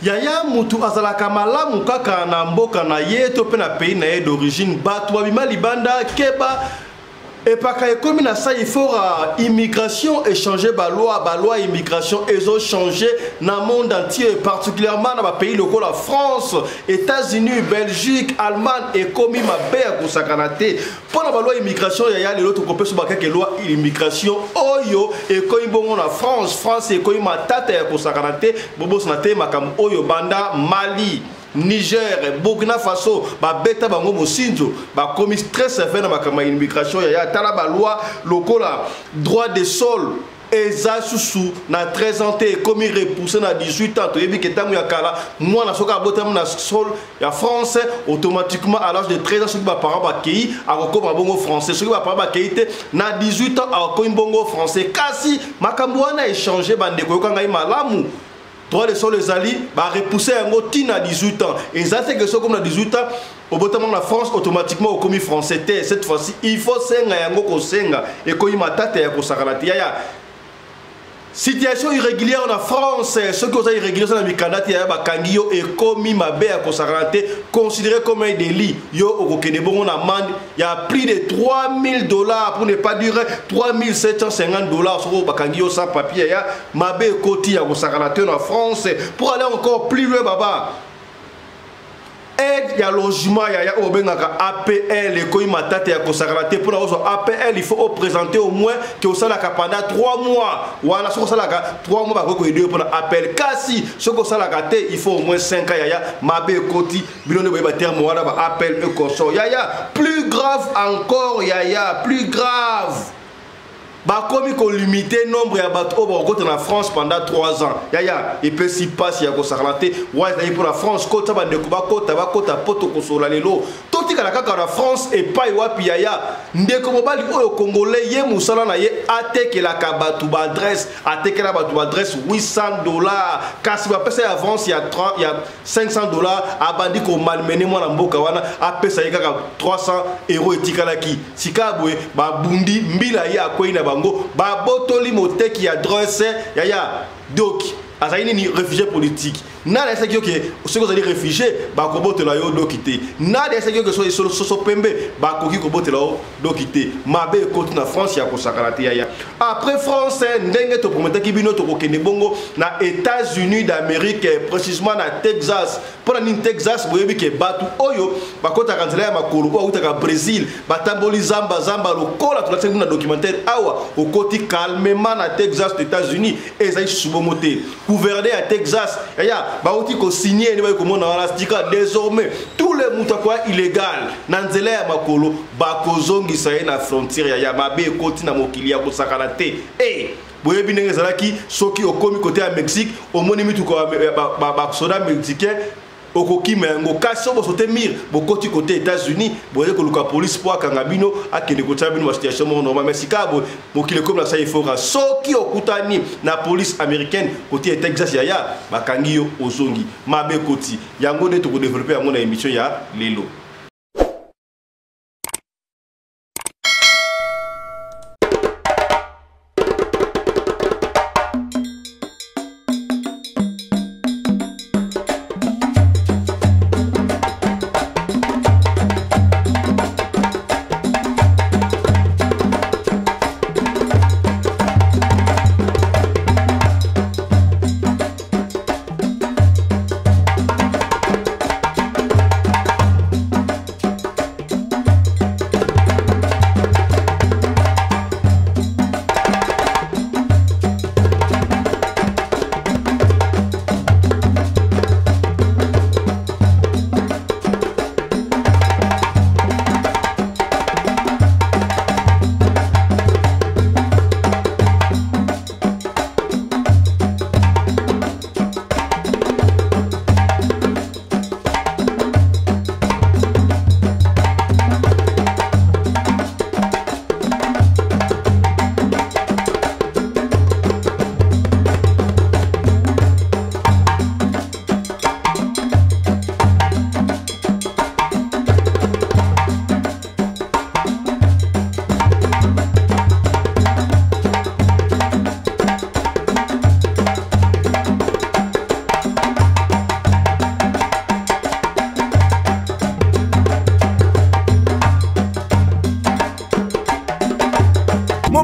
Yaya mutu azalaka malamu kaka na mboka na ye to pe na pays na ye d'origine bato babima libanda keba epaka ekomi na sa il faut immigration échanger loi immigration ezo changer na monde entier particulièrement na ba pays locaux la France, États-Unis, Belgique, Allemagne ekomi mabe ya kusakana te pona ba loi immigration yaya lelo to kopesa ba keke loi immigration oyo ekomi bongo na France ekomi matata ya kusakana te bobo na te makam oyo banda Mali, Niger, Burkina Faso, beta bango mosinzo, ba komi très sévère na makama immigration ya tala ba loi lokola droit de sol eza susu na 13 ans te komi repoussé na 18 ans to yebi ketangu ya kala moi na soka botam na sol ya France automatiquement à l'âge de 13 ans soki ba parents ba kei akoko ba bongo français soki ba parents ba kei te na 18 ans akoko bongo français kasi makambo wana échanger bande ko kanga malamu. Droit de sol les alliés, repousser un mot à 18 ans. Et ça, c'est que ça, comme à 18 ans, au bottom de la France, automatiquement, au commis français, cette fois-ci, il faut senga yango senga et ko imatata ya ko sakalati ya. Situation irrégulière en France, ce que vous avez irrégulier dans le Canada, il y a Bakangio et commis ma belle considéré comme un délit. Yo au Kenebon on amende, il y a plus de $3,000 pour ne pas dire $3,750 sur Bakangio sans papier. Il y a ma belle côté à en France pour aller encore plus loin baba. Aide ya logement ya APL et koy matata ya kosakalate pour la APL il faut présenter au moins que ça la pendant 3 mois wala so ça la 3 mois ba ko aider pour APL kasi ce que ça la il faut au moins 5 ans ya mabe koti bilone ba terme wala ba APL e consort ya plus grave encore ya plus grave. Bakomi ko limiter nombre ya bato au en France pendant 3 ans. Yaya, et puis si passe ya ko sakalate, ouais pour la France kota ba de kuba kota poto ko sola lelo. Toti kala kaka la France et pas wapi yaya. Ndeko mobali oyo congolais ye musala na ye ateke la kabatu ba adresse, $800. Kasi ba pesa avance ya $500 abandi ko malmené moi na mboka wana apesa ye kaka €300 etikalaki. Sikabwe ba bundi mbila ye akoyi na ba botoli moteki adresse yaya doki azaini ni réfugié politique na la sekio que ce que vous allez réfugié ba ko botela yo dokité na la sekio que so pembe ba ko ki ko botela yo dokité mabe côté na France ya ko sakalati yaya après France ndenge to prometa ki bino to ko kene bongo na États-Unis d'Amérique précisément na Texas pour na Texas boyebi ke batu oyo ba kota kanzela ya makolo ko utaka Brésil batamboli zamba lokola to la na documentaire awa au côté calmement na Texas aux États-Unis et ça subomoté gouverneur à Texas yaya baouti ko signer ni ba ko mona wala stika désormais tous les mutakwa illégal na nzela ya makolo ba ko zongisa na frontière ya mabe koti na mokili ya ko sakana te boyebi ndenge zalaki soki okomi côté ya Mexique omoni mitu ko ba soda mexicain okoki mengo kasi bo sote mir bokoti côté États-Unis boye ko luka police po akanga bino akende ko tabino ma situation normal mais sikabo mokile comme la ça il faut soki okutani na police américaine côté Texas yaya bakangi yo ozongi mabe koti yango de to ko développer à mon émission ya lelo.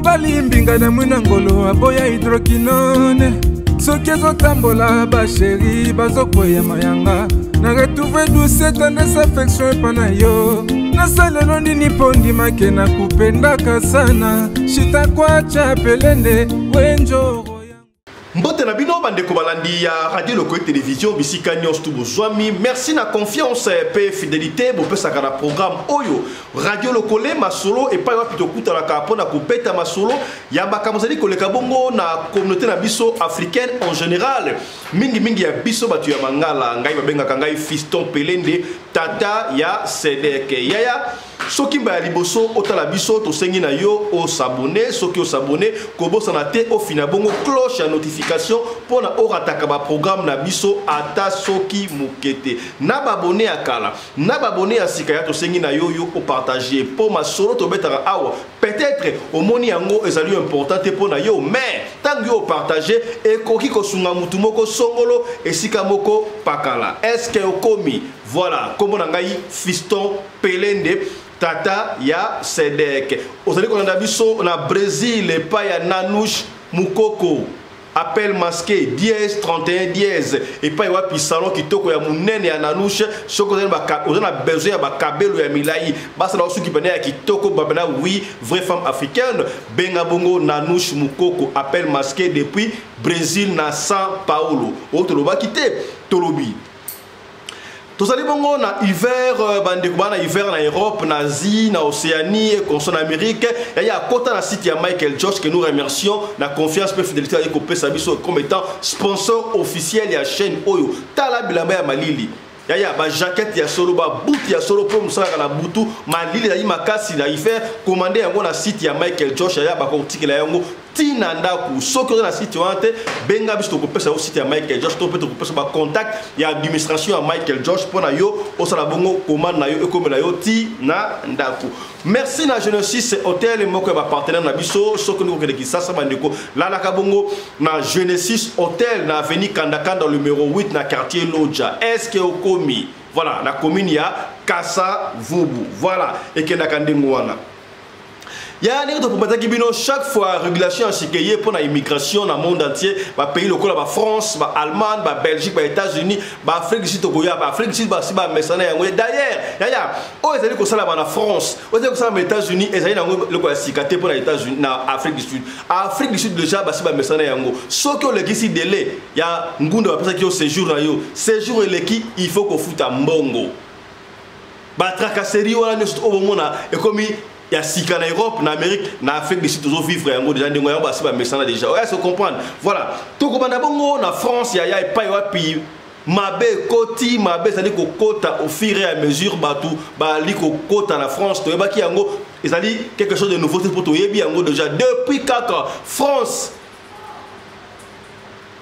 mobali mbinga na mwina ngolo aboya hydroquinone soki ezotambola basheri bazokwea mayanga na retrouve douce tendresse affection epa na yo nasalelo nini mpo ndimake na kupendaka sana shitakwacha pelende wenjoro. Mbote na bino bandeko balandi ya Radio Lokoye Télévision bisika nyonso tu bozwami. Merci na confiance pe fidélité bopesaka na programme oyo Radio Lokoye masolo epai wapi tokutanaka mpona kopeta masolo ya makambo ezali koleka bongo na communauté na biso africaine en général. Mingi ya biso batu ya mangala ngai babengaka ngai Fiston Pelende tata ya Sedeke yaya. Soki mba ya liboso otala biso tosengi na yo o s'abonner soki o s'abonner kobosana te o fina bongo cloche ya notification pona orataka ba programme na biso ata soki mukete na babone ya kala na babone ya sika ya tosengi na yo yo o partager po masolo to betaka awa peut-être omoni yango ezali important te pona yo mais tangi o partager e koki kosunga mutu moko songolo esika moko pakala est-ce que okomi voilà comme na ngai Fiston Pelende tata ya Sedek. Ozali kolanda biso na Brésil epai ya Nanouche Mukoko appel masqué dièse 31 dièse epai wapi salon kitoko ya munene ya Nanouche soko ozana besoin ya bakabelo ya milai basa na osuki bana ya kitoko babana oui vraie femme africaine benga bongo Nanouche Mukoko appel masqué depuis Brésil na São Paulo otoloba kité tolobi. Tozali bongo na hiver bandeko bana hiver na Europe na Asie na Océanie et en Amérique ya kota na site ya Michael George que nous remercions na confiance pe fidélité ya kopesa biso comme étant sponsor officiel ya chaîne oyo tala bilamba ya malili yaya ba jaquette ya solo ba boot ya solo pour musaka na butu malili ya makasi na hiver commander yango na site ya Michael George ya ba kotikela yango tina ndaku soki na site wante benga biso kopesa au site ya Michael George to peut kopesa ba contact ya administration ya Michael George pona yo osala bongo commande na yo ekomela yo ti na ndaku. Merci na Genesis Hotel moko ba partenaire na biso soki ndiko keleki sasa bandeko la na kabongo na Genesis Hotel na avenue Kandaka dans le numéro 8 na quartier Lodja. Est-ce que okomi voilà na commune ya Kasa Vubu voilà et que na kandengo wana ya niko topata kibino chaque fois régulation sikeye pour la immigration dans le monde entier ba pays lokola ba France ba Allemagne ba Belgique ba États-Unis ba Afrique du Sud tokoya ba Afrique du Sud ba siba mesana yango d'ailleurs ya o ezali ko sala ba na France o ezali ko sala ba États-Unis ezali nango lokola sikate pour na États-Unis na Afrique du Sud déjà ba siba mesana yango soki o legisi délai ya ngunda ba pesa ki o séjour na yo séjour eleki il faut ko futa mbongo ba tracasserie wala ne o bomona e komi ya sika na Europe, na Amérique, na Afrique du Sud, toujours vivre yango déjà ndengo yango basi ba mesana déjà. Ouais, se comprendre. Voilà. Toko banda bongo na France ya epai wapi mabe koti mabe zali ko kota au fur et à mesure batu ba li ko kota na France to ebaki yango ezali quelque chose de nouveau pour to yebi yango déjà depuis kaka France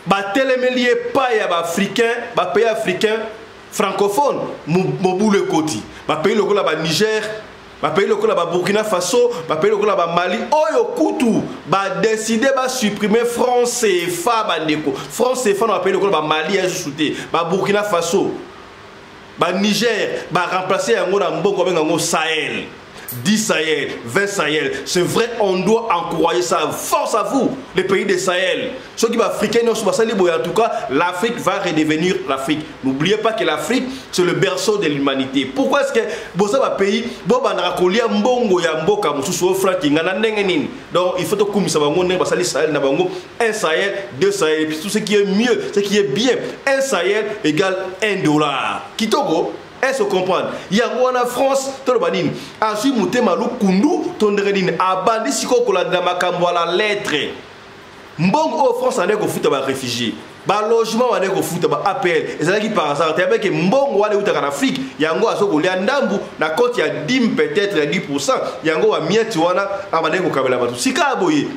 ba telemeli epai ya ba africain ba pays africain francophone mobule koti ba pays lokola ba Niger ba pays lokola ba Burkina Faso ba pays lokola ba Mali oyo kutu ba décider ba supprimer France CFA bandeko France CFA na pays lokola ba Mali a ajouté ba Burkina Faso ba Niger ba remplacer yango na mbongo benga ngo Sahel 10 Sahel, 20 Sahel, c'est vrai, on doit encourager ça. Force à vous, les pays de Sahel. Ceux qui sont africains, en tout cas, l'Afrique va redevenir l'Afrique. N'oubliez pas que l'Afrique, c'est le berceau de l'humanité. Pourquoi est-ce que vous avez un pays, donc il faut que un Sahel, 2 Sahel, et puis tout ce qui est mieux, ce qui est bien, 1 Sahel égale $1. Kitoko. Est-ce que vous comprenez? Il y a en France, tout le monde a su monter malou kundu, tondredine, abandi siko kola damakambo à la lettre. Mbong au France en est qu'au foot à réfugiés. Ba logement on est qu'au foot à APL. Et c'est là qui par hasard, t'es avec Mbong ou aller où t'es en Afrique. Yango a soko liandambu, na compte il y a 10 peut-être 10%. Yango a miette wana, abandé qu'au kabela batou. Sika aboye.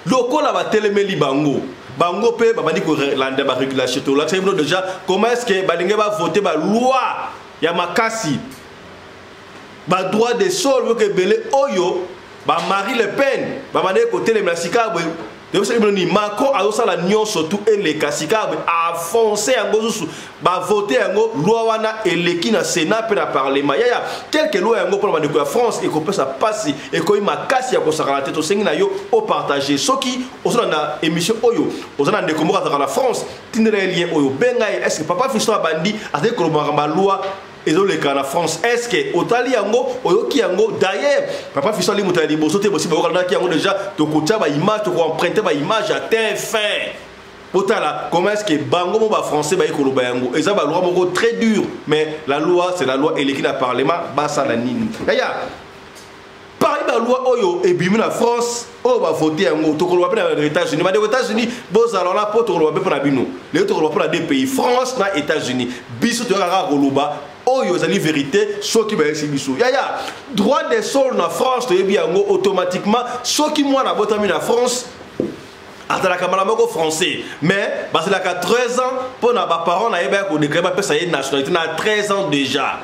Loko la ba telemeli bango. Bango pe babandi ko landa ba régulation to là c'est déjà comment est-ce que balinga va voter ba loi ya makasi ba droit des sols que belé oyo ba Marie Le Pen babandi ko telemela sika Macron a aussi la nion surtout et les kasika a foncé en gozusu ba voter en go loi wana eleki na Sénat pe na parlement ya quelque loi en go pour la France et qu'on peut ça passer et ko makasi ya ko sakala tête to sengi na yo au partager soki ozo na émission oyo ozo na ndeko moka dans la France tindere lien oyo benga est-ce que papa Fiston abandi avec ko ba loi et donc les cas en France est-ce que otali yango oyoki yango d'ailleurs papa Fiston li mutali boso te possible ko ki yango déjà to kotia ba image to ko emprunter ba image à TF1 otala comment est-ce que bango mo ba français ba ikoloba yango et ça ba loi moko très dur mais la loi c'est la loi eleki na parlement basa la nini d'ailleurs par la loi oyo et bimi na France o ba voter yango to koloba pe na États-Unis ba les États-Unis boz alors là pour to koloba pe na bino les to koloba pe na deux pays France na États-Unis biso to ka koloba oyo zali vérité soki ba exibiso ya droit des sols na France to yebi yango automatiquement soki moi na botami na France atala kamala moko français mais parce la 13 ans pour na ba parents na yeba ko déclarer ba ça y nationalité na 13 ans déjà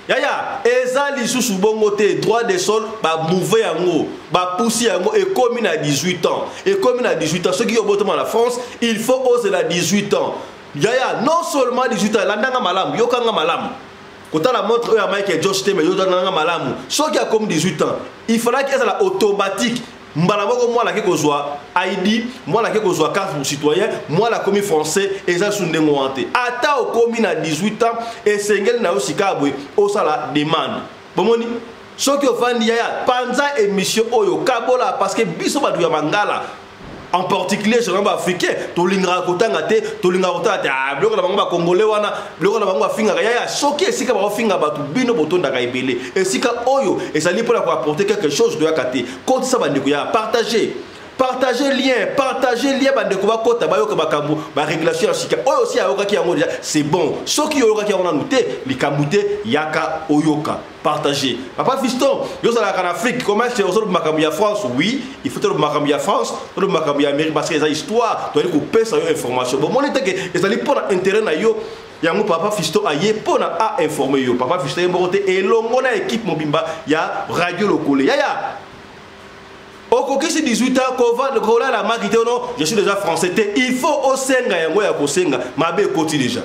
ya eza lisusu bongo te droit des sols ba mouver yango ba pousser yango et comme na 18 ans et comme na 18 ans ceux qui ont botama na France il faut oser la 18 ans ya non seulement 18 ans landanga malamu yokanga malamu quand la montre eux à Michael Josh Teme yokanga malamu ceux qui a comme 18 ans il faudra qu'il y ait la automatique mbala moko moi la ke kozwa ID moi la ke kozwa carte pour citoyen moi la commis français et ça sous ndengo ante ata au commis na 18 ans et sengel na osikabwe o sala demande bomoni ceux qui ofandi ya panza émission oyo kabola parce que biso badu ya mangala en particulier sur les Africains, tolingra kotanga te, tolingra kotanga te, bloko na bango ba congolais wana, bloko na bango ba finga ya soki esika ba finga batu bino botonda ka ebele. Esika oyo ezali pour apporter quelque chose de yakate. Quand ça ba ndeko ya partager lien bandeko ba kota ba yoka bakambu ba régulation sika oyo aussi ayoka ki yango déjà c'est bon. Soki yoka ki yango na nuté, likamute yaka oyoka. Partager. Papa Fiston, yo ça en Afrique, comment est-ce que vous makambu ya France? Oui, il faut le makambu ya France, le makambu ya Amérique parce que les histoires, doit ko pesa yo information. Bon, mon était que ezali pour intérêt na yo yango papa Fiston aye pour na a informer yo. Papa Fiston mbote et longo na équipe mobimba ya radio lokole. Ya au si 18 ans, qu'on va la marque, non, je suis déjà français. Il faut au senga yango ya kosenga, mabe koti déjà.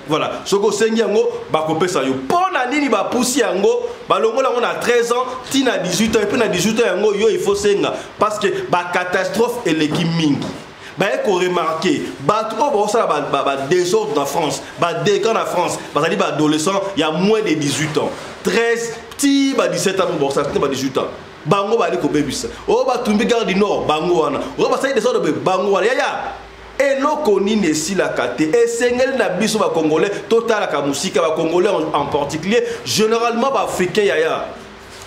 Voilà, ce que sengi yango ba kopé ça yo. Pona nini ba poussi yango, ba longo la on a 13 ans, tina 18 ans et puis na 18 ans yango yo il faut senga parce que ba catastrophe et l'équipe mingi. Bah qu'on remarqué, bah trop ça ba désordre en France, ba décan en France, parce que les adolescents il y a moins de 18 ans. 13 petit ba 17 ans bon ça ba 18 ans. Bango ba ko bebisa. O ba tumbi gare du Nord bango wana. O ba ça désordre bango wana. Ya. Et l'okoni ne si la kate et sengel na biso ba congolais total ka musika ba congolais en particulier généralement ba africain ya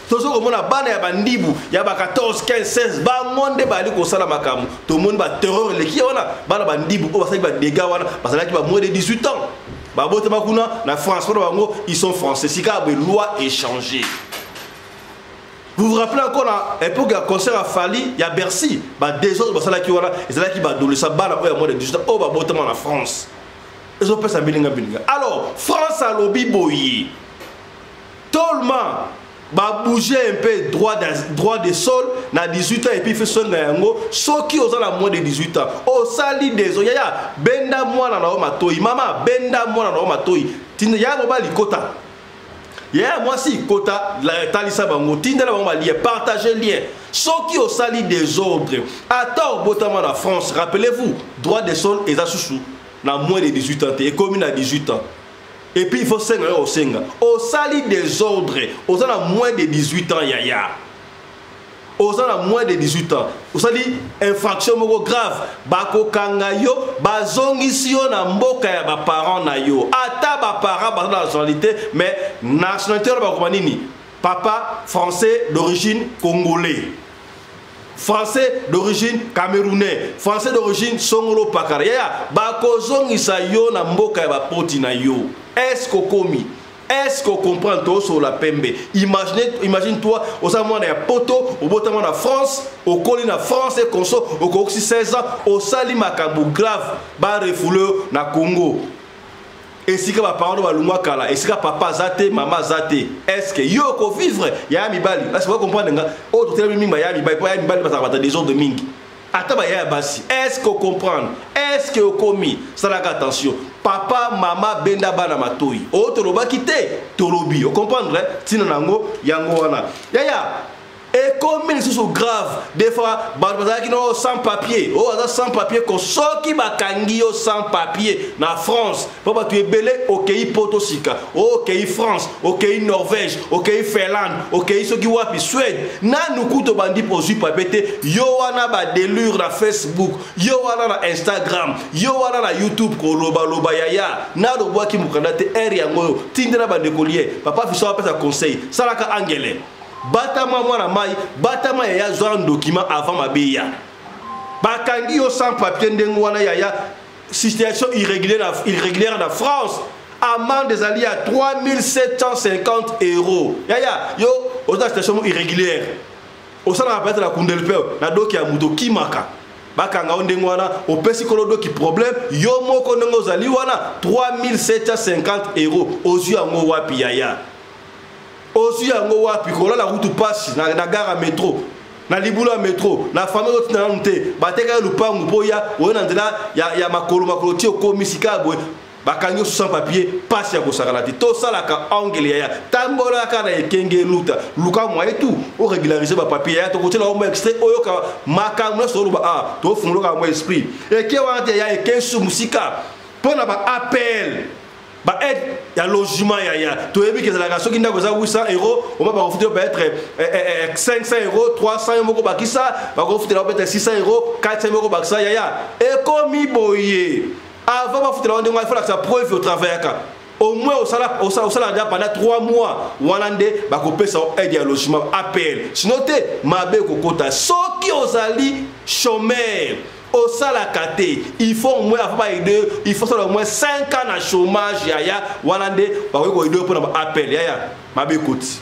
tozo ko mona bana ya bandibu ya ba 14 15 16 ba monde ba li ko sala makamu to monde ba terror le ki wana bana bandibu o ba sa ba dégâts wana ba sala ki ba moins de 18 ans ba bote makuna na France pour bango ils sont français si ka ba loi échangée. Vous vous rappelez encore à l'époque du concert à Fali, il y a Bercy, des autres, c'est là qui va donner ça, il moins de 18 ans, oh, en France. Ils ont fait ça, alors, France a lobby boyi. Tout le monde bouger un peu droit des sols, na 18 ans, et puis il fait son gango, ceux qui ont moins de 18 ans. Oh, sali des oya, benda moi na matoi, maman, benda moi na matoi, tinya ba likota. Yeah, moi si quota la talisa bango tindela bango lié partager lien ceux qui ont sali des ordres attends botamment la France rappelez-vous droit des sols et sous na moins de 18 ans et commune à 18 ans et puis il faut senga au senga au sali des ordres aux a moins de 18 ans yaya aux a moins de 18 ans au sali infraction grave bako kangayo bazongisi yo na mboka ya ba parents na yo ata ba parents ba nationalité mais nationalité ba ko nini papa français d'origine congolais français d'origine camerounais français d'origine songolo pakara ya bako zongisa yo na mboka ya ba poti na yo est-ce que komi est-ce qu'on comprend tout sur la pembe? Imagine-toi, au moment de poto, au bout de France, au colline à France et conso, au coxi 16 ans, au sali makambu grave, bas refouleur na Congo. Et si que ma parole va l'umwa kala, et si que papa zate, maman zate, est-ce que yo ko vivre? Ya mi bali, est-ce que vous comprenez? Oh, tout le monde ya mi bali, pas ya mi bali parce que des ordres de mingi. attends ya basi est-ce que comprendre est-ce que commis ça la attention papa mama benda bana matoi o toloba kité tolobi o comprendre tina nango yango wana yaya et comme ils sont graves des fois qui n'ont sans papier oh sans papier qu'on sort qui va kangio sans papier na France papa tu es belé ok potosika ok France ok Norvège ok Finlande ok ceux qui wapi Suède na nous kuto bandi posu papete yo wana ba délure na Facebook yo wana na Instagram yo wana na YouTube ko loba yaya na do bois qui mukanda te area ngoyo tindela bande collier papa fiso apesa conseil salaka angele batama mwana mai batama ya zwa document avant mabeya bakangi yo sans papier ndengo wana ya situation irrégulière na France amende des alliés à 3750 €. Yaya yo oza situation irrégulière osala peut-être la kundelpe na doki ya muto kimaka bakanga ndengo wana opesi kolodo ki problème yo moko ndengo zali wana 3750 € ozu yango wapi yaya ozu yango wapi kola la route passe na gare métro na libula métro na famille oti na nte bateka lupangu boya ona ndela ya makolo ti okomisika boy bakanyo sans papier passe ya kosakala ti to salaka angle ya tambola kana ekenge luta luka mwa et tout o régulariser ba papier ya to kotela o extrait oyo ka makamna so ba to fungulo mo esprit et ke wa ya ekensu musika pona ba appel ba aide ya logement ya to ebi ke la soki ndako za 800 €, on va ba refuter peut-être 500 €, 300 € ba kisa ba refuter peut-être 600 €, 400 € ba kisa ya et comme boye avant ba refuter on il faut que ça preuve au travail ka au moins au salaire pendant 3 mois wanande ba ko pesa aide ya logement appel sinon te mabe ko kota soki ozali chômeur au salakate il faut au moins avoir il faut au moins 5 ans de chômage yaya wanande ba ko aider pour appel yaya mabe koti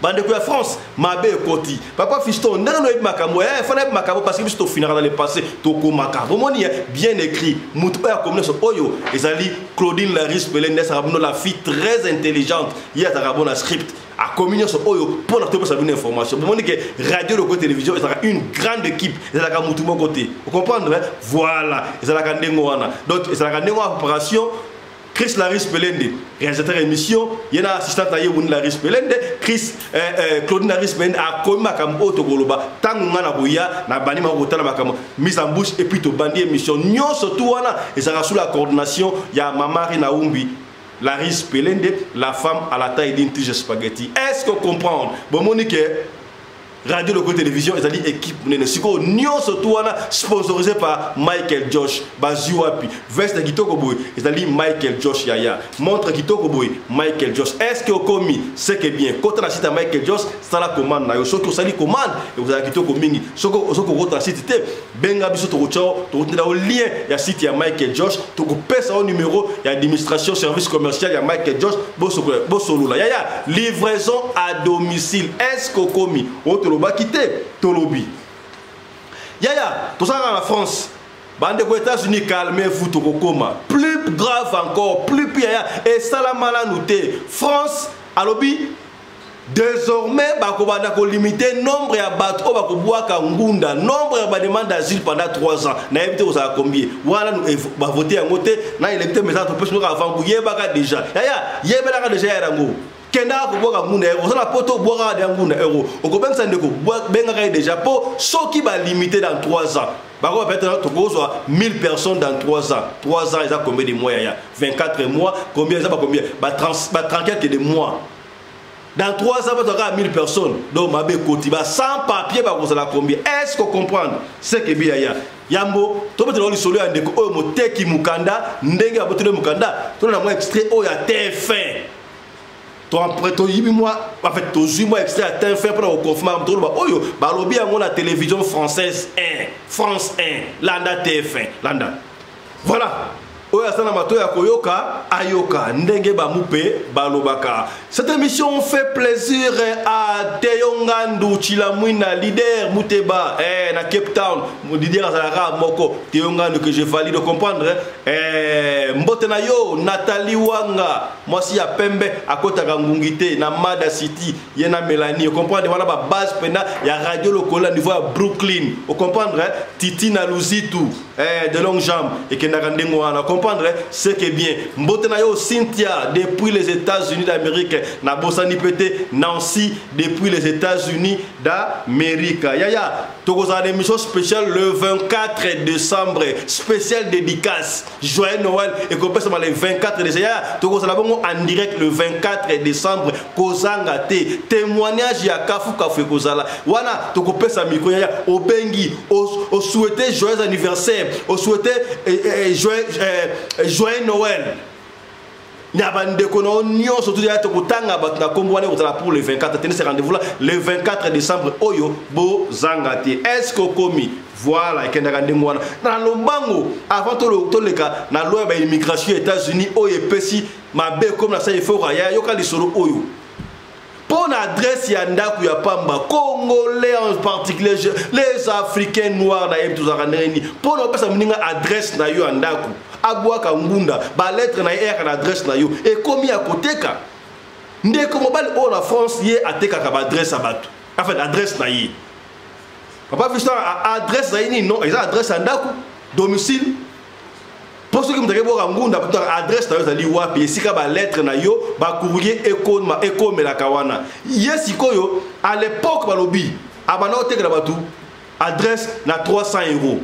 bande ko France mabe koti papa fiston ndano e makamo ya fana makamo parce que biso to finira dans le passé to ko makamo moni bien écrit mutu ya communauté oyo ezali Claudine Laris Pelende ça rabino la fille très intelligente ya ta rabona script à communion oyo pour notre personne une information pour que radio loco télévision est une grande équipe et la mutu mon côté vous comprenez voilà et ça la kandengo wana donc et ça la kandengo opération Chris Laris Pelende, réalisateur émission, il y a un assistant à Yéwoun Laris Pelende, Claudine Laris Pelende a commis makam autogoloba, tanguna na boya, na bani marota na makam mise en bouche et puis to bandi émission. Nyon surtout wana et ça sous la coordination, il y a Mamari Naoumbi. Laris Pelende, la femme à la taille d'une tige spaghetti. Est-ce que vous comprenez? Bon, Monique, radio loco télévision, ils ont dit équipe Siko Nyon surtout sponsorisé par Michael Josh Baziwapi veste de Kitoko Boy, ils ont dit Michael Josh Yaya montre Kitoko Boy Michael Josh. Est-ce que vous commis c'est que bien quand on a cité Michael Josh ça la commande na yo so que ça li commande et vous avez Kitoko mingi so que votre site était benga biso to chao to au lien ya site ya Michael Josh to ko pesa au numéro ya administration service commercial ya Michael Josh bosolo la Yaya livraison à domicile. Est-ce que vous commis ba quitter Tolobi. Yaya, tout ça dans la France. Bande aux États-Unis, calmez-vous, Tokokoma. Plus grave encore, plus pire. Et ça la malanouté. France, à lobby. Désormais, Bakobanda ko limiter nombre ya bateaux Bakoboaka Ngunda, nombre ya demande d'asile pendant 3 ans. Na évité aux a combien? Voilà nous va voter en moté. Na il était mais ça peut se avant bouiller baka déjà. Yaya, yebela déjà yarango. Kenda ko boka muna euro na poto boka de nguna euro okobenga sandeko benga kai déjà po soki ba limité dans 3 ans bako peut-être to ko 1000 personnes dans 3 ans 3 ans ils ont combien de mois ya 24 mois combien ça ba combien ba 34 de mois dans 3 ans ba to 1000 personnes donc mabe koti ba sans papier ba ko la combien est-ce que comprendre c'est que bien ya yambo to peut-être le solo andeko o moteki mukanda ndenge abotele mukanda to na mo extrait o ya TF1 moi en fait moi extrait à TF1 pour confirmer oyo balobi yango na télévision française 1 France 1 landa TF1 landa voilà oya sana mato ya koyoka ayoka ndenge bamupe balobaka. Cette émission fait plaisir à Teyongandu Chilamwina leader Muteba na Cape Town leader Azara moko Teyongandu que je valide comprendre mbotena yo Nathalie Wanga mwasi ya pembe akota ngungite na Mada City yena Melanie comprendre voilà ba base pena ya radio lokola niveau à Brooklyn o comprendre Titi na Luzitu de longue jambe et que na ndengo wana comprendre ce qui est bien mbotena yo Cynthia depuis les États-Unis d'Amérique na bosani pété Nancy depuis les États-Unis d'Amérique. Yaya tokozana une émission spéciale le 24 décembre spécial dédicace joyeux Noël et qu'on passe le 24 décembre. Yaya tokozana bongo en direct le 24 décembre kozanga te témoignage ya kafu kafu kozala wana tokopesa miko yaya obengi o souhaiter joyeux anniversaire o souhaiter joyeux Noël. Pour le 24, tenez ce rendez-vous là le 24 décembre oyo bo zangati. Est-ce que komi voilà et na lombango avant to le cas na loi ba immigration États-Unis oyo pesi mabe comme na ça il faut ya yoka lisolo oyo. Pour l'adresse yandaku ya pamba congolais en particulier les africains noirs na tous arandeni pour no pesa mninga adresse na yo yandaku abwaka ngunda ba lettre na air na adresse na yo et komi à côté ka ndeko mobile o la France yé ateka ka adresse à batu en fait adresse na yi papa fichon adresse na yi non ils adresse yandaku domicile pour ceux qui me disent ngunda adresse na yo zali wapi esika ba lettre na yo ba courrier ekome la kawana yesikoyo à l'époque ba lobi abana oteka na batu adresse na 300 €.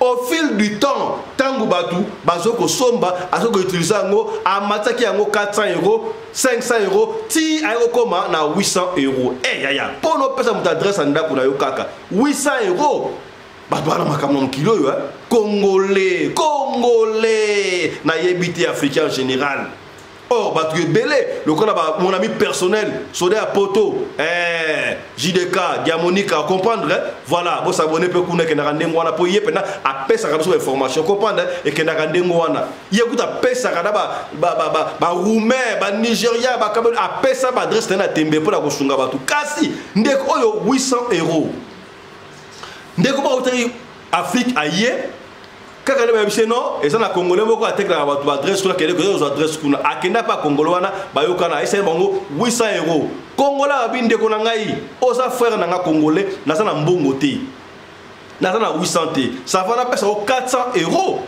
Au fil du temps, tangu batu bazoko somba azoko utiliser ngo amataki yango 400 €, 500 €, ti ayo koma na 800 €. Eh yaya, pono pesa muta adresse ndako na yo kaka 800 €. Barbara makamno kilo yo congolais na yebiti africain en général. Or, batu belé, le mon ami personnel, Sodé à Poto, JDK, Diamonica, comprendre, voilà, vous s'abonnez peu qu'on est que n'a rendez moi pour y pena à pesa comme sur information, comprendre et que n'a rendez moi na. Y écoute à pesa kada ba roumain, ba Nigeria, ba Cameroun à pesa ba adresse na tembe pour la kosunga batu. Kasi ndeko oyo 800 €. Ndeko ba hôtel Afrique aïe. Quand on a non, et ça na congolais beaucoup à tête la adresse qu'on a qu'elle que adresse qu'on a akenda pas congolais wana ba yo kana essayer bango 800 €. Congolais abinde ko ngai oza frère na congolais na ça na mbongo te. Na ça na 800 te. Ça va na pesa 400 €.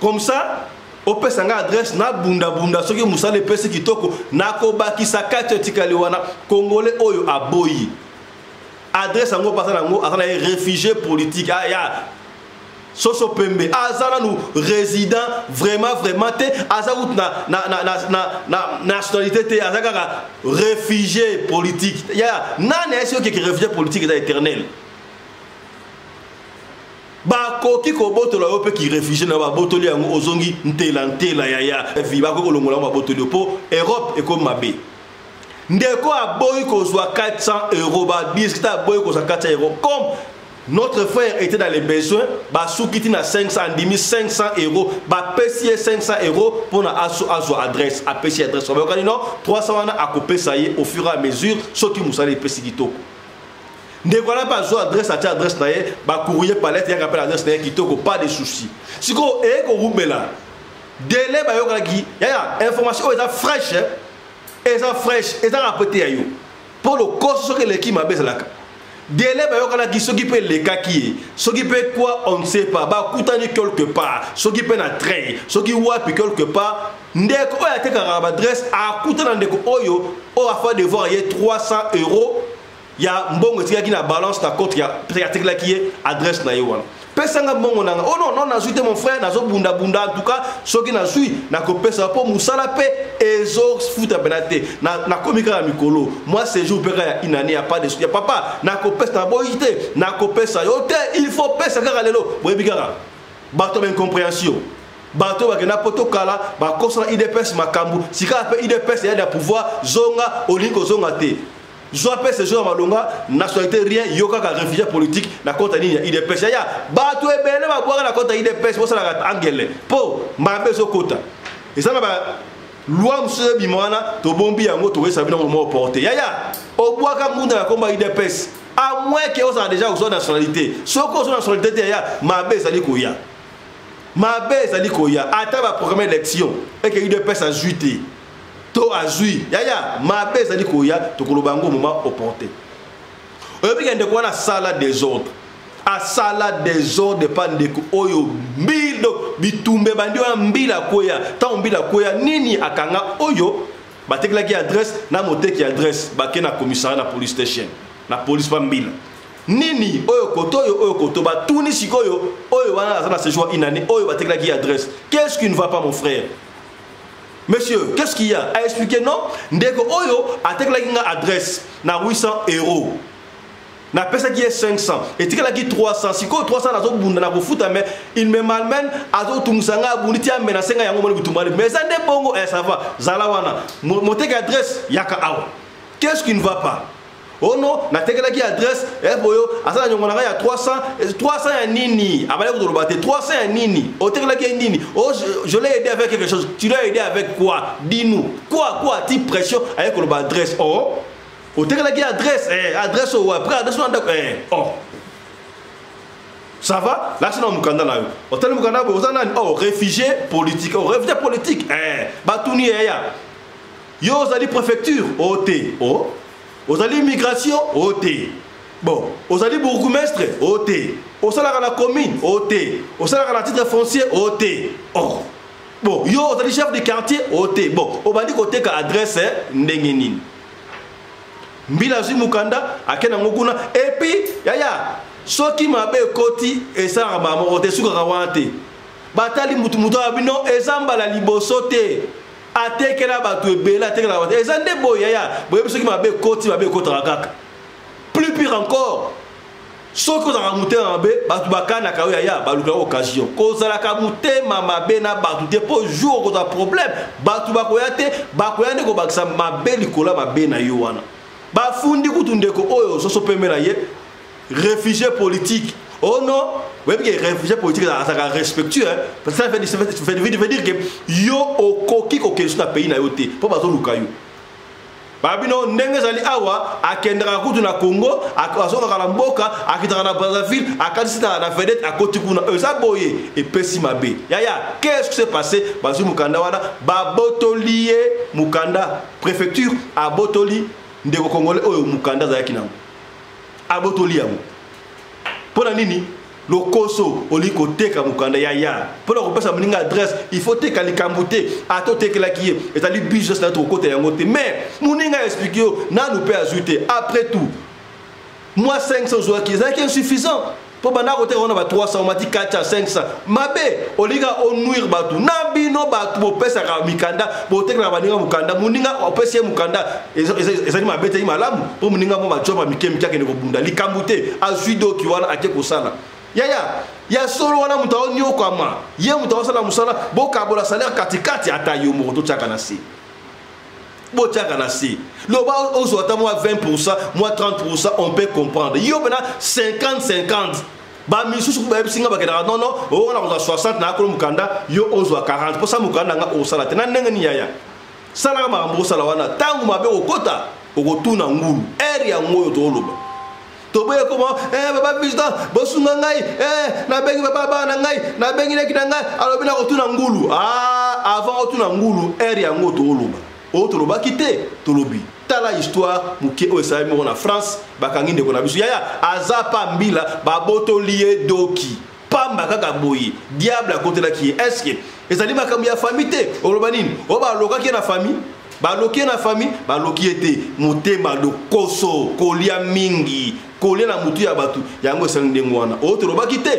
Comme ça, au pesa nga adresse na bunda soki musale pesa kitoko na ko bakisa kati tikali wana congolais oyo aboyi. Adresse ngo pasa ngo azana réfugié politique aya Soso Pembe, Azana nous résident vraiment te Azaout na nationalité te Azaka réfugié politique. Ya nane est-ce que réfugié politique est éternel. Ba koki ko botolo yo pe ki réfugié na ba botoli yango ozongi ntela ya viva ko longola ba botoli po Europe et comme mabe. Ndeko aboyi ko zwa 400 € ba disque aboyi ko zwa 400 € comme notre frère était dans les besoins, bah soukiti na 500 €, bah pesier 500 € pour na aso adresse, à pesier adresse. On va non 300 € à couper ça y est au fur et à mesure, ce qui nous allait pesi kitoko. Ne voilà pas zo adresse à adresse na ye, bah courrier palette ya rappel adresse na ye kitoko, pas de soucis. Siko e ko rumela. Délai ba yo kaki, ya information est fraîche, et ça répété ya yo. Pour le cost ce que l'équipe m'a besoin là. Délai ba yokala ki soki pe le kaki soki pe quoi on ne sait pas ba kutani quelque part soki pe na train soki wapi quelque part ndeko oya teka ba adresse a kutana ndeko oyo o afa devoir y 300 €. Ya mbongo tika ki na balance na compte ya teka ki adresse na yo wana pesanga mbongo nanga oh non na zuite mon frère nazo bunda en tout cas soki na zui na ko pesa po musala pe ezo futa benate na komika na mikolo moi ces jours peka ya inane ya pas de ya papa na ko pesa na boyité na ko pesa yo te il faut pesa kaka lelo boyebikaka bato ben compréhension bato ba kena poto kala ba kosa IDPS makambu sika pe IDPS ya da pouvoir zonga olingo zonga te Zoa pèse ce jour à Malonga, nationalité rien, yoka ka réfugié politique, la compte ni il est pêché. Ya, bato e belé va boire la compte il est pêché, pour ça la angele. Po, mbabe zo kota. Et ça ba loi monsieur bimwana, to bombi yango to wesa bino mo porter. Ya, au bois ka munda la combat il est pêché. À moins que on a déjà une nationalité. Soko son nationalité ya, mbabe zali koya. Mbabe zali koya. Ata ba programmer élection et que il est pêché à juillet. To azui yaya mabe zali koya to kolobango moment opporté oyebi kende kwa na sala désordre a sala désordre pandeko oyo mbilo bitumbe bandi wana mbila koya ta mbila koya nini akanga oyo batekelaki adresse na moteki adresse bakena commissariat na police station na police pa mbila nini oyo koto batuni sikoyo oyo wana azana séjour inane oyo batekelaki adresse. Qu'est-ce qui ne va pas mon frère? Monsieur, qu'est-ce qu'il y a? À expliquer non? Ndeko Oyo a une adresse na 800 €. Na pesa qui est 500. Et tu as 300. Si 300 na zo bunda na bofuta mais il me malmène a zo tumusanga buniti a menacer nga yango mo bitumali. Mais ça ne bongo ça va. Zalawana. Montez adresse yaka awa. Qu'est-ce qui ne va pas? Oh non, na tekelaki adresse boyo asala nyongona ya 300 ya nini abale ko dolobate 300 ya nini o tekelaki nini oh je l'ai aidé avec quelque chose. Tu l'as aidé avec quoi? Dis-nous quoi type pression avec le adresse oh o tekelaki adresse adresse ou après adresse oh ça va là c'est dans mukanda na yo o tel mukanda bo ozana oh réfugié politique batuni ya yo zali préfecture OT oh aux alliés immigration, OT. Bon, aux alliés bourgmestre, OT. Au salaire à la commune, OT. Au salaire à la titre foncier, OT. Oh. Bon, yo, aux alliés chef de quartier, OT. Bon, au bandi côté ka adresse, Ndengenin. Mbila zi mukanda, akena ngokuna. Et puis, yaya, so qui m'a bé koti, et ça, ma mote, souka rawante. Batali mutumuto abino, et zamba la libosote. Atekela batu ebela atekela batu ezande boyaya boyebi soki mabe koti rakaka plus pire encore soki ozala mute mabe batu bakana ka yaya baluka occasion kozala ka mute mabe na batu te po jour kozala problème batu bakoya te bakoya ndeko bakisa mabe likola mabe na yo wana bafundi kutu ndeko oyo soso pemela ye réfugié politique. Oh non, oui, parce que les réfugiés politiques sont respectueux. Parce que ça veut dire que yo au coquille auquel sont pays na yoté. Pour pas tout le caillou. Babino n'engazali awa à Kendra kutu na Congo, à Kazoka Kalamboka, à Kitana na Brazzaville, à Kadisita na Vedette, à Kotikuna. Ça boye et Pessima B. Yaya, qu'est-ce qui s'est passé? Bazu Mukanda wana, Babotolié Mukanda préfecture à Botoli ndeko Congolais oyo Mukanda za yakinam. À Botoli amu. Pour la nini, le koso, au liko teka mukanda yaya. Pour la repasser à adresse, il faut teka li kambouté, à tout teka la qui est, et à lui business là, trop côté yangote. Mais, mouninga explique yo, n'a nous peut ajouter. Après tout, moi 500 joueurs qui est insuffisant. Pour banda côté on a 300, on m'a dit 400, 500. Mabé, au liga on nuire batu. Nabino batu, au pesa ka mikanda, pour teka la baninga mukanda, mouninga au pesa mukanda, et ça dit ma bête, il m'a l'âme, pour mouninga mon job à mikem kia kene bunda. Li kambouté, à judo qui wala à keko sana. Ya solo wana mutao nyo kama. Ye mutao sala musala, boka bola salaire katikati ata yo mo to chaka na si. Bo chaka na si. Le bas on soit moi 20%, moi 30%, on peut comprendre. Yo bena 50-50. Ba mi susu ba singa ba kedara non on a 60 na ko mukanda yo ozo 40% mukanda nga o sala te na ndenge ni yaya. Sala ma mbo sala wana tangu mabe okota okotuna ngulu. Area ngoyo to loba. Toboye comment baba président bosunga ngai na bengi baba na ngai na bengi neki na ngai alobi na otuna ngulu avant otuna ngulu area ngoto oloba otoloba kite tolobi tala histoire muke o sa mo na France bakangi ndeko na biso yaya azapa mbila baboto lié doki pamba kaka boyi diable à côté là qui est-ce que ezali makambi ya famille te oloba nini oba loka ki na famille baloki na famille baloki ete motema do koso kolia mingi kolia na mutu ya batu yango sangde ngwana o tolobaki te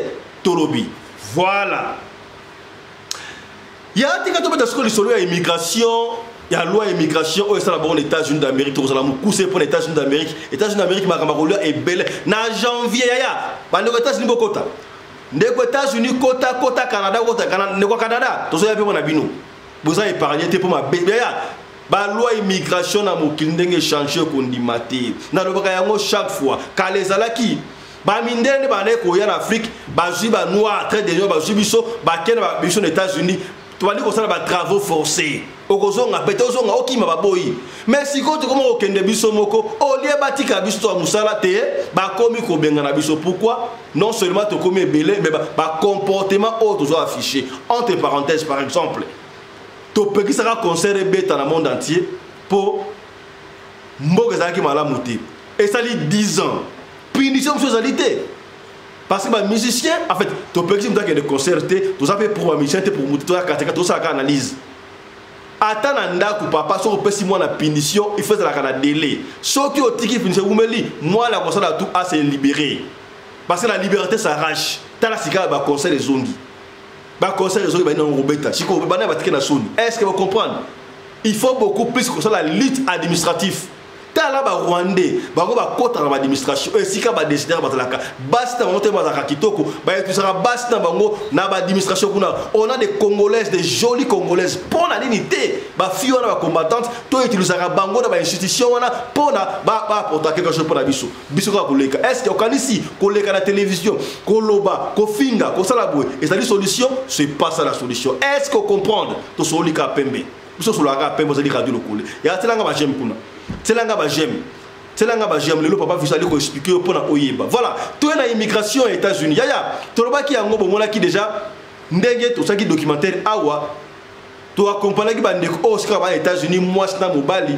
tolobi voilà ya tika to beta skoli solo ya immigration ya loi immigration au sala bon États-Unis d'Amérique to sala mukuse pour les États-Unis d'Amérique makamba kolia est belle na janvier ya bando États-Unis bokota ndeko États-Unis kota Canada ndeko Canada to so ya pe na bino boza épargner te pour ma bébé ya ba loi immigration na mokili ndenge changer kondima te na lobaka yango chaque fois quand les alaki ba mindene ba ne ko ya en Afrique ba jui ba noir très de ba jui biso ba ken ba biso aux États-Unis tu vas dire que ça va travaux forcés okozonga pete ozonga okima ba boyi mais si ko to comme okende biso moko o lie batika biso to musala te ba komi ko benga na biso pourquoi non seulement to komi belé mais ba comportement autre zo affiché entre parenthèses par exemple to peki sera concert bête dans le monde entier pour mboka zaki malamu te et ça dit 10 ans punition socialité parce que les musiciens en fait tu peux dire que des concerts tu as fait pour un musicien pour monter toi tu as analyse attends anda ku papa so pe si moi na punition il faut la délai so qui au tiki punition vous me li moi la concert tout à se libérer parce que la liberté s'arrache ta la sika ba concert les zongi ba concert les zongi ba non robeta siko ba na ba tiki na soni est-ce que vous comprenez il faut beaucoup plus que ça la lutte administrative tala ba rwandais ba ko ba kota na administration esika ba décider ba talaka basta monter ba za kitoko ba tu sera basta bango na ba administration kuna on a des congolaises des jolies congolaises pour la dignité ba fio na ba combattantes to utiliser bango na ba institution wana pour na ba porter quelque chose pour la biso biso ka koleka est-ce que okanisi koleka na télévision koloba ko finga ko sala boy et ça dit solution c'est pas ça la solution est-ce que comprendre to solika pembe biso solaka pembe ça dit radio lokole ya telanga ba j'aime kuna telanga ba j'aime le papa fils ali ko expliquer pour na oyeba voilà to na immigration aux États-Unis yaya toloba ki yango bomona ki déjà ndenge to saki documentaire awa to accompagner ki bande ko osika ba États-Unis moi na mobali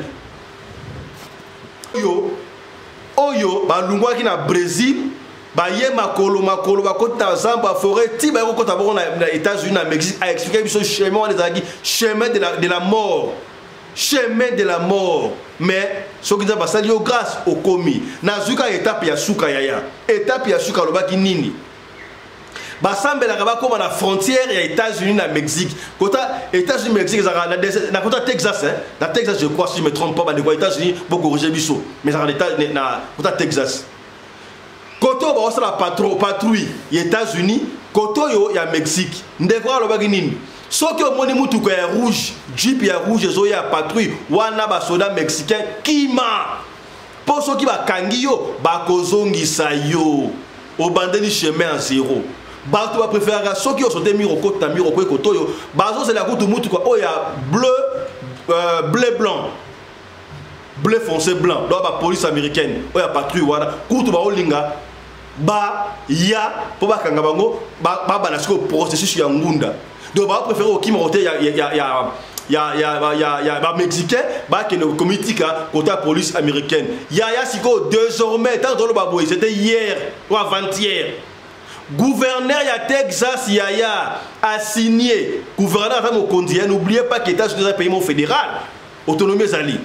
oyo ba lungwa ki na Brésil ba ye makolo ba kota zamba forêt ti ba ko kota ba na États-Unis na Mexique a expliquer biso chemin de la mort chemin de la mort mais ce qui va passer grâce au commis nazuka étape ya suka yaya étape ya suka lobaki nini basambela ka ba koma na frontière ya États-Unis na Mexique kota États-Unis Mexique na kota Texas na Texas je crois si je me trompe pas ba de États-Unis beaucoup corriger biso mais ça na kota Texas koto ba osala patrouille ya États-Unis koto yo ya Mexique ndeko lobaki nini soki omoni mutuka ya rouge jeep ya rouge ezo ya patrouille wana ba soda mexicain kima po soki bakangi yo bakozongisa yo obandeli chemin en zéro bato ba préférer soki o sote miro kota miro ko koto yo bazo c'est la kutu mutuka o ya bleu blanc bleu foncé blanc do ba police américaine o ya patrouille wana kutu ba olinga ba ya po bakanga bango ba na siko processus ya ngunda donc on préfère au Kimote ba mexicain ba que le comité côté police américaine ya siko désormais tant dans le baboy c'était hier ou avant-hier gouverneur ya Texas yaya a signé gouverneur avant Mokondi n'oubliez pas que États-Unis est un pays fédéral autonomie zali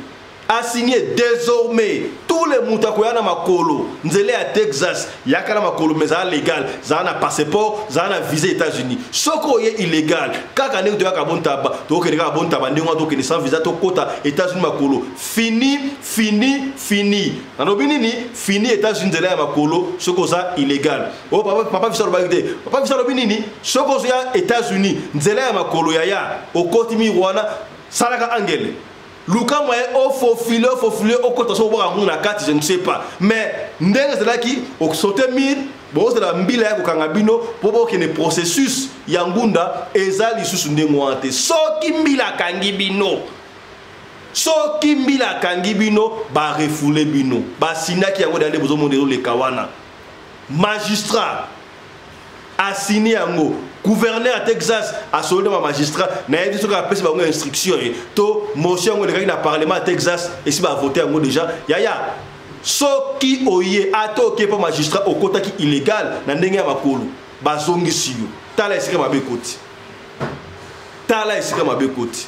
a signé désormais tous les moutakoya na makolo nzele à Texas yakala makolo mais ça légal ça na passeport ça na visa États-Unis soko ye illégal kaka ne to ka bontaba to ke ka bontaba ndingo to ke sans visa to kota États-Unis makolo fini nanobi ni fini États-Unis nzele ya makolo soko ça illégal oh papa visa lobagite papa visa lobi nini soko ya États-Unis nzele ya makolo yaya okoti mi rwana salaka angele Luka moye au faufilé au côté so boka nguna kati je ne sais pas mais ndenge c'est là qui au sauter mille bon c'est la mbila ya kokanga bino pobo ke ne processus ya ngunda ezali susu ndengo ante soki mbila kangi bino ba refoulé bino ba sinaki yango dande bozo mondelo le kawana magistrat a signé yango gouverneur à Texas a soldé ma magistrat n'a dit ce qu'on appelle une instruction to motion on le parlement à Texas et si va voter yango déjà yaya soki oye ato ke pas magistrat au kota ki illégal na ndenge ya makolo bazongisi yo tala esika mabekoti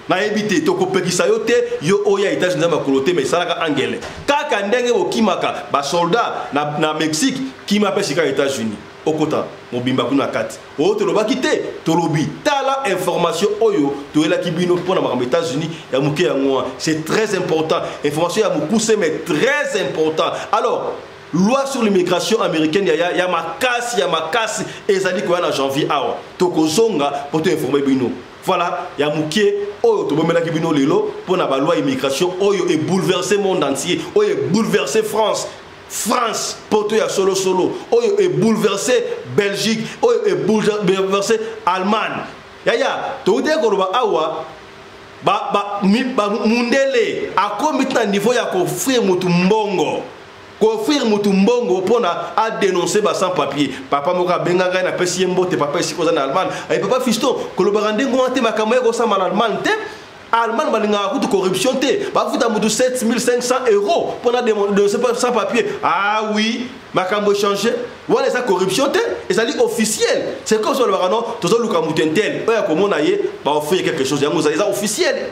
na ebité to kopekisa yo te yo oya États-Unis na makolo te mais salaka angele kaka ndenge okimaka ba soldat na Mexique qui m'appelle sika États-Unis okota mobimba kuna kati o to lobaki te to lobi tala information oyo to ela kibino pona ma États-Unis ya muke ya ngwa c'est très important information ya mukuse mais très important alors loi sur l'immigration américaine il y a makasi ezali ko na janvier awa to kozonga pour te informer bino Voilà, il y a Mouké, Oyo, Tobomela Kibino Lelo, pour la loi immigration, Oyo est bouleversé le monde entier, Oyo est bouleversé France. France, pour toi, solo. Oyo est bouleversé Belgique, Oyo est bouleversé Allemagne. Yaya, tu dis que awa, mundele, à combien de niveau ya offrir mutumbongo. Offrir mutumbongo pour à dénoncer sans papier. Papa moka benga na pesi mbote papa ici en Allemagne. Et papa fiston, kolobarande ngwante makamwe ko sa mal Allemagne te. Allemagne balinga coûte corruption te. Ba futa mutu 7500 € pour dénoncer sans papier. Ah oui, makambo changer. Voilà ça corruption te. Et ça dit officiel. C'est comme ça le barano, tozo luka mutentel. Oya komona ye ba offrir quelque chose yango ça officiel.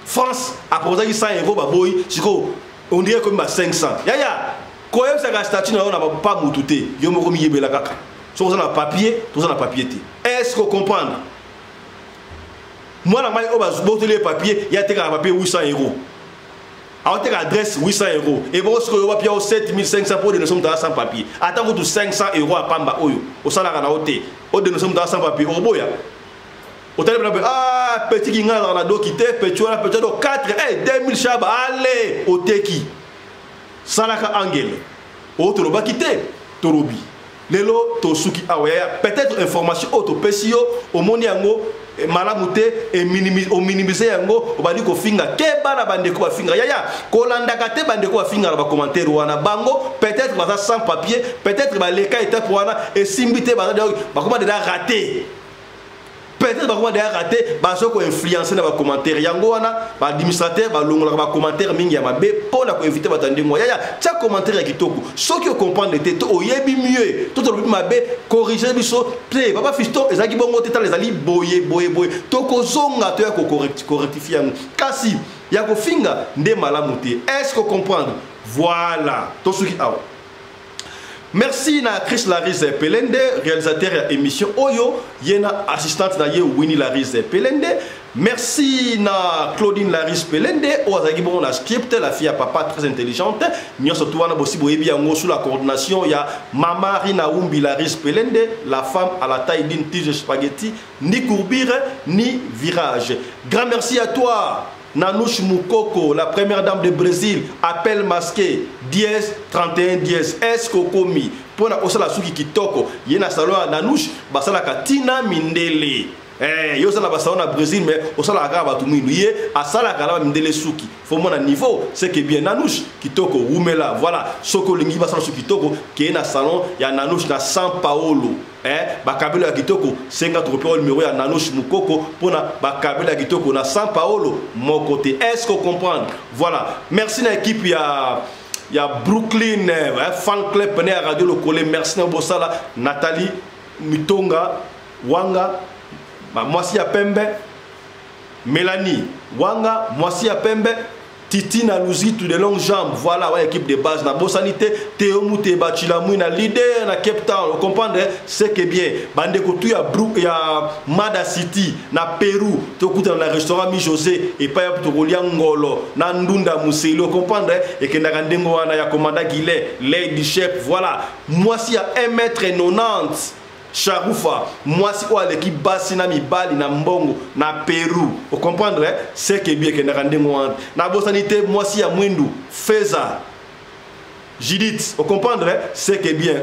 France a posé 100 € ba boy, siko on dirait comme 500. Yaya, quand même ça statut on n'a pas moutouté. Yo mo komi yebela kaka. So on a papier, tout ça na papier té. Est-ce que vous comprenez? Moi la maille au bas les papiers, il y a un papier 800 €. Alors tu adresse 800 €. Et bon ce que vous papier 7500 pour de nous sommes dans sans papier. Attends vous 500 € à Pamba oyo. Au salaire na hôtel. Au de nous sommes dans sans papier. Au boya. Au téléphone, ah, petit qui n'a pas de quitter, petit on a peut-être 4, 2000 chaba, allez, au teki. Salaka angel. Au toroba quitter, torobi. Lelo, tosuki awaya, peut-être information auto pesio, au moniango, malamute, et minimiser yango, au badi ko finga, keba na bande ko finga, yaya, kolanda kate bande ko finga na ba commentaire wana, bango, peut-être baza sans papier, peut-être ba leka étape wana, et simbite baza ba comment déjà raté. Peut-être que vous avez raté, parce que vous avez influencé dans les commentaires. Yango wana, l'administrateur va longuer les commentaires mingi ya mabe pour la inviter batande moi. Yaya, chaque commentaire qui toko. Ceux qui comprennent le této, oyebi mieux. Tout le monde mabe corriger biso. Play, papa fiston, ezaki bongo téta les ali boye. Toko zonga to ya ko correctifier. Kasi, ya ko finga nde malamuté. Est-ce que vous comprenez? Voilà. To suki awa. Merci à Chris Laris Pelende, réalisateur de l'émission Oyo, yena assistante na ye Winnie Laris Pelende. Merci à Claudine Laris Pelende, Oazagi bon la script, la fille à papa très intelligente. Nous sommes aussi sous la coordination, il y a Mama Rina Umbi Laris Pelende, la femme à la taille d'une tige spaghetti, ni courbure, ni virage. Grand merci à toi. Nanouche Moukoko, la première dame de Brésil, appel masqué, dièse 31 dièse, Escocomi. Pour la osala suki kitoko, yena salon à Nanouche, basala katina mindele. Yo sala basala na Brésil, mais osala akaba tout minouye, asala kala mindele suki. Faut mon niveau, c'est que bien Nanouche kitoko, Oumela, voilà, soko lingi basala suki kitoko, qui est na salon, ya Nanouche na São Paulo. Bakabela Kitoko 50 euros numéro ya Nanouche Moukoko pour na Bakabela Kitoko na São Paulo mon côté. Est-ce qu'on comprend? Voilà. Merci à l'équipe il y a Brooklyn fan club pené à Radio Lokole. Merci à Bossala Nathalie Mitonga Wanga moi si à Pembe Mélanie Wanga moi si à Pembe Titi na Louzi tout de longues jambes. Voilà, ouais, équipe de base. Na Bossanité, Théo Mouté, Bachilamou, na leader, na Cape Town. Vous comprenez? C'est que bien. Bande Kotou, il y a Mada City, na Pérou. Tu écoutes dans le restaurant Mi José, et pas pour Ngolo, na Ndunda Mousseli. Vous comprenez? Et que na Gandengo, na ya Commanda Guillet, Lady Chef. Voilà. Moi, si à 1m90. Charoufa, moi si on a l'équipe basse na Mibali, na Mbongo, na Pérou. Vous comprenez? C'est que bien que na Randengo. Na Bossanité, moi si à Mwindu, Feza, Judith. Vous comprenez? C'est que bien.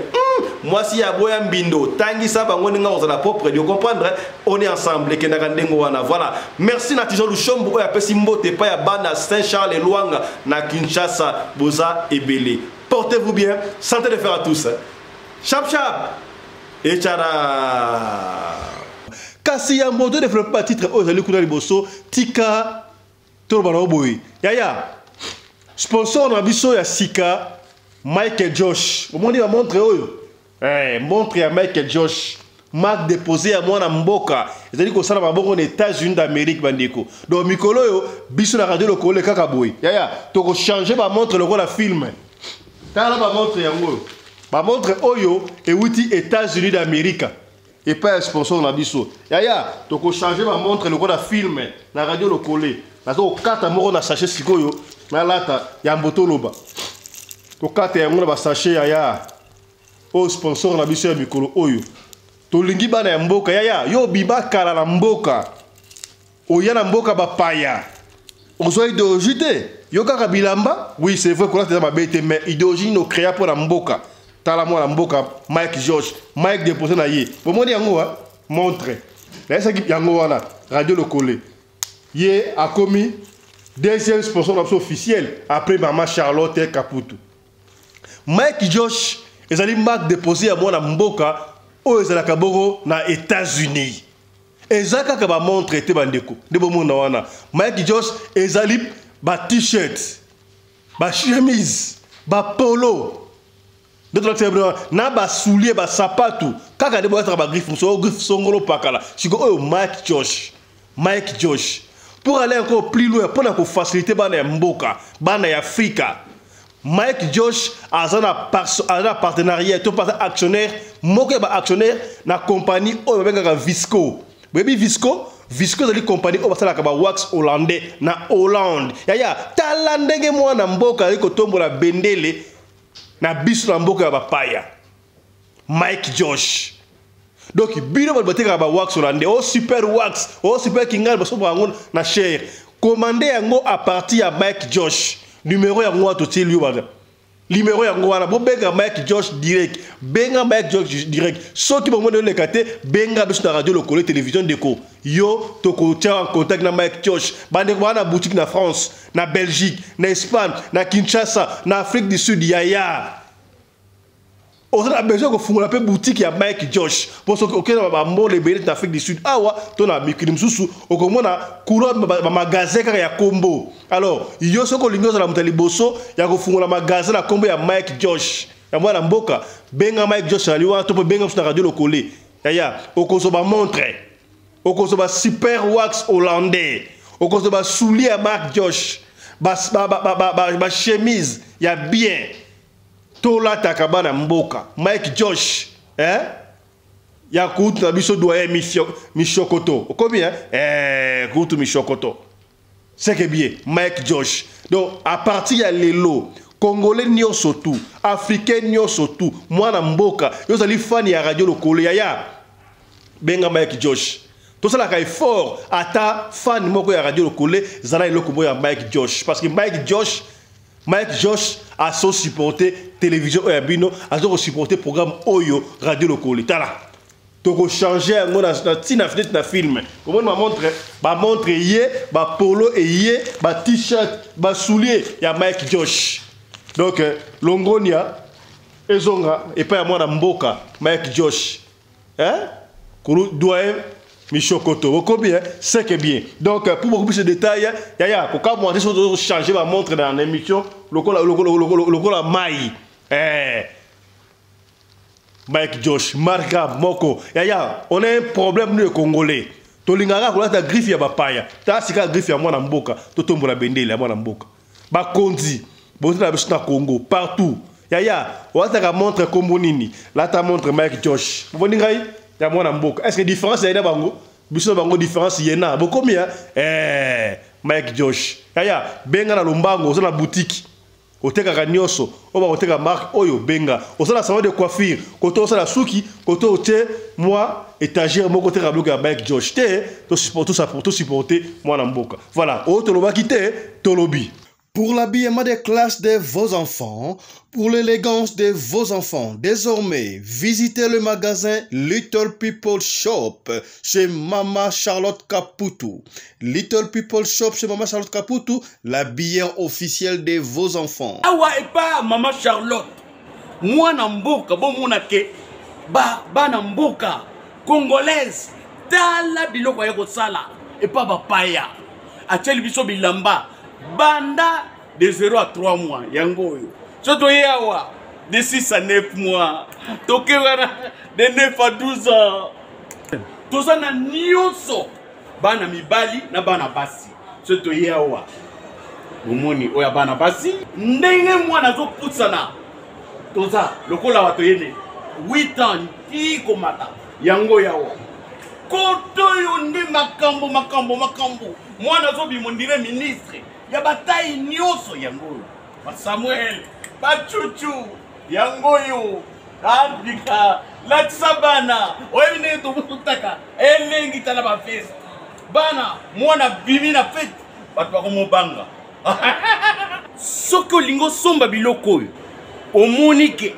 Moi si à Boyan Bindo, Tangi Saba, on est dans la propre. Vous comprenez? On est ensemble. Que na Randengo. Voilà. Merci na Tijon Luchombo, ya Pesimbo, Tepa, ya Bana, Saint-Charles et Luanga, na Kinshasa, Boza et Belé. Portez-vous bien. Santé de faire à tous. Chap chap. Et tchara kasi ya moto de faire pas titre aujourd'hui kuna liboso tika torbana boy yaya sponsor na biso ya sika Michael Josh au monde va montrer oyo montre ya Michael Josh marque déposé à moi na mboka c'est-à-dire que ça na mboka aux États-Unis d'Amérique bandeko donc mikolo yo biso na radio lokole kaka boy yaya to ko changer ba montre le la film tala ba montre yango ba montre oyo et wuti États-Unis d'Amérique et pas un sponsor na biso yaya to ko changer ba montre le la film na radio lokole na to kata moko na sachet sikoyo na lata ya mboto loba to kata ya ngona ba sachet yaya o sponsor na biso ya mikolo oyo to lingi bana ya mboka yaya yo biba kala na mboka oyana mboka bapaya ozo idéologie te yo kaka bilamba oui c'est vrai qu'on a ma bête mais idéologie no créa pour la mboka tala moi la mboka Mike George Mike déposé na ye bon moni yango wa montre là ça qui yango wana radio le collé ye a commis deuxième sponsor officiel après maman Charlotte Caputo Mike George ezali marque déposé à moi na mboka o ezala kaboro na États-Unis ezaka ka ba montre te bandeko de bomona wana Mike George ezali ba t-shirt ba chemise ba polo na ba soulier ba sapato kaka de boîte ba griffe songolo pakala siko oyo Mike George pour aller encore plus loin pour na faciliter bana mboka bana ya Afrika Mike George a un partenariat tout actionnaire moko ba actionnaire na compagnie oyo bengaka Visco baby Visco est une compagnie qui a un wax hollandais na Hollande. Yaya, tala ndenge mwana mboka liko tombo la bendele na biso na mboka ya bapaya. Mike Josh. Donc bino balbote ka ba wax hollandais, oh super wax, oh super kingal baso bango na cher. Commandé yango à partir de Mike Josh. Numéro yango atoti liyo baza. Numéro yango wana bo benga Mike Josh direct. Benga Mike Josh direct. Soki bongo de le kate benga biso na radio lokole télévision déco. Yo toko tia en contact na Mike Josh. Bande wana boutique na France, na Belgique, na Espagne, na Kinshasa, na Afrique du Sud yaya. On a besoin de faire une boutique à Mike Josh. Pour ce que on a mon les bénéfices d'Afrique du Sud. Ah ouais, ton ami qui nous sous au comment on a courant magasin qui a combo. Alors, il y a ce que l'union de la montée bosso, il y a que faire un magasin à combo à Mike Josh. Ya moi la mboka, benga Mike Josh ali wa to benga sur radio lokole. Ya au cause ba montre. Au cause ba super wax hollandais. Au cause ba soulier à Mike Josh. Ba chemise, ya bien. Tola takabana mboka Mike Josh ya kutu na biso doyen Michokoto combien kutu Michokoto c'est que bien Mike Josh donc à partir ya lelo congolais nyonso tout africain nyonso tout mwana mboka yo zali fan ya radio lokole ya benga Mike Josh tout ça la ka effort ata fan moko ya radio lokole zala eloko mo ya Mike Josh parce que Mike Josh a son supporté télévision Oyabino, a son supporté programme Oyo radio lokole. Tala. Donc changer un mot na film. Comment ma montre yé, ba polo et yé, ba t-shirt, ba soulier, ya Mike Josh. Donc Longonia ezonga et pas moi na mboka Mike Josh. Kuru doyen Michokoto, combien c'est que bien. Donc pour beaucoup plus de détails, pourquoi moi je changer ma montre dans l'émission, le Mai. Mike Josh, Marga Moko. On a un problème nous les Congolais. Tolingara ko la griffe ya bapaya. Ta sika griffe ya mwana mboka, to tombo la bendele ya mwana mboka. Ba konzi, bo na biso na Congo partout. On a ta montre kombo nini. Là ta montre Mike Josh. Vous voyez ngai? Ya mwana mboka. Est-ce que différence y a bango? Biso bango différence yena. Bo combien? Mike Josh. Benga na lombango, na boutique. Oteka kanyoso, oba oteka marque oyo benga. Osala salon de coiffure, koto osala suki, koto ote moi étagère moko te rabloka ya Mike Josh. To supporter ça pour tout supporter mwana mboka. Voilà, o toloba kite, tolobi. Pour l'habillement des classes de vos enfants, pour l'élégance de vos enfants, désormais, visitez le magasin Little People Shop chez Mama Charlotte Caputo. Little People Shop chez Mama Charlotte Caputo, l'habilleur officiel de vos enfants. Awa et pas Mama Charlotte. Moi namboka, bon monake, ba namboka, congolaise, tala biloko ya kosala, et pas bapaya. Acheli biso bilamba. Banda de 0 à 3 mois, yango yo. Soto yawa de 6 à 9 mois. Toke wana de 9 à 12 ans. Toza na nyonso. Bana mibali na bana basi. Soto yawa. Momoni oya bana basi. Ndenge mwana zo putsana. Toza lokola wato yene 8 ans ti komata. Yango yawa. Koto yo ndi makambo. Mwana zo bimondire ministre. Ya bataille nyoso yango ba Samuel ba Chuchu yango yo Afrika la tsabana oyine to butaka elengi tala ba fest bana mwana bimi na fete bato bakomobanga soki olingi osomba biloko oyo omoni ke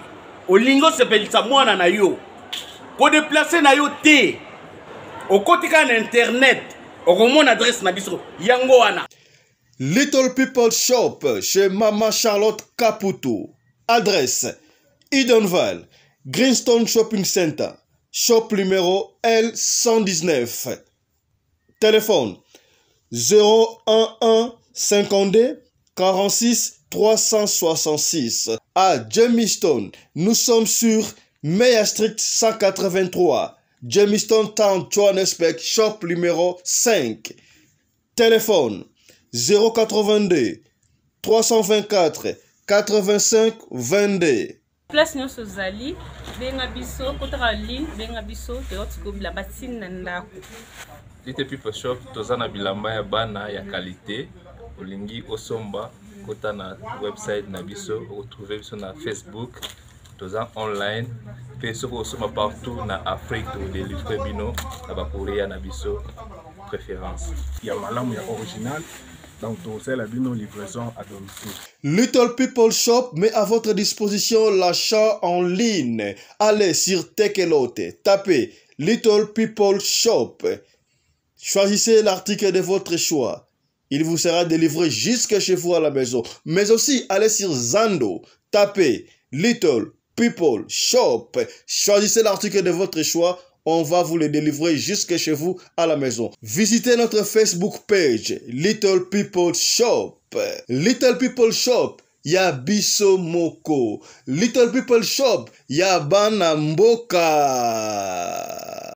olingi osepelisa mwana na yo kodeplace na yo te okotika na internet okomona adresse na biso yango wana. Little People Shop chez Mama Charlotte Caputo. Adresse Edenval, Greenstone Shopping Center, shop numéro L119. Téléphone 011 52 46 366. À Jamestown, nous sommes sur Meyer Street 183. Jamestown Town, Johannesburg, shop numéro 5. Téléphone 082 324 85 22. Place nyonso zali benga biso kotaka ligne benga biso te otikobila batine na ndako. Little People Shop tozana bilamba ya bana ya qualité olingi osomba kota na website na biso retrouver biso na Facebook toza online pe soko osomba partout na Afrique to délivrer bino na ba courrier na biso préférence ya malamu ya original. Donc, c'est la livraison à domicile. Little People Shop met à votre disposition l'achat en ligne. Allez sur Tekelote, tapez Little People Shop. Choisissez l'article de votre choix. Il vous sera délivré jusque chez vous à la maison. Mais aussi, allez sur Zando, tapez Little People Shop. Choisissez l'article de votre choix. On va vous le délivrer jusque chez vous à la maison. Visitez notre Facebook page, Little People Shop. Little People Shop, ya biso moko. Little People Shop, ya bana mboka.